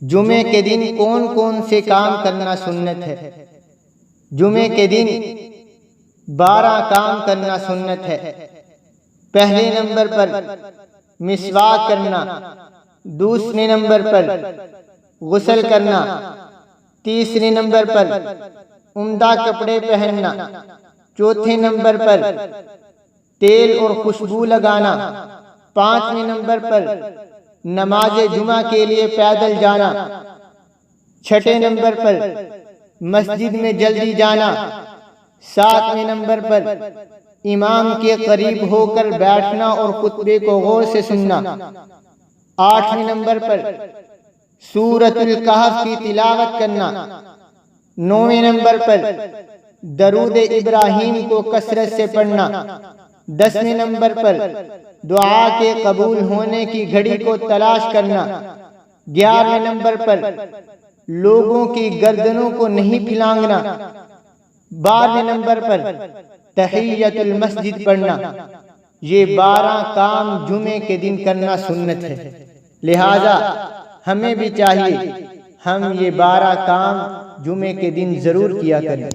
جمعے کے دن کون کون سے کام کرنا سنت ہے؟ جمعے کے دن 12 کام کرنا سنت ہے۔ پہلے نمبر پر مسواک کرنا، دوسرے نمبر پر غسل کرنا، تیسرے نمبر پر عمدہ کپڑے پہننا، چوتھے نمبر پر تیل اور خوشبو لگانا، پانچویں نمبر پر نماز جمعہ کے لیے پیدل جانا، چھٹے نمبر پر مسجد میں جلدی جانا، ساتویں نمبر پر امام کے قریب ہو کر بیٹھنا اور خطبے کو غور سے سننا، آٹھویں نمبر پر سورۃ الکہف کی تلاوت کرنا، نویں نمبر پر درود ابراہیم کو کثرت سے پڑھنا، 10ویں نمبر پر دعا کے قبول ہونے کی گھڑی کو تلاش کرنا، 11ویں نمبر پر لوگوں کی گردنوں کو نہیں پھلانگنا، 12ویں نمبر پر تحیۃ المسجد پڑھنا۔ یہ 12 کام جمعے کے دن کرنا سنت ہے، لہذا ہمیں بھی چاہیے ہم یہ 12 کام جمعے کے دن ضرور کیا کریں۔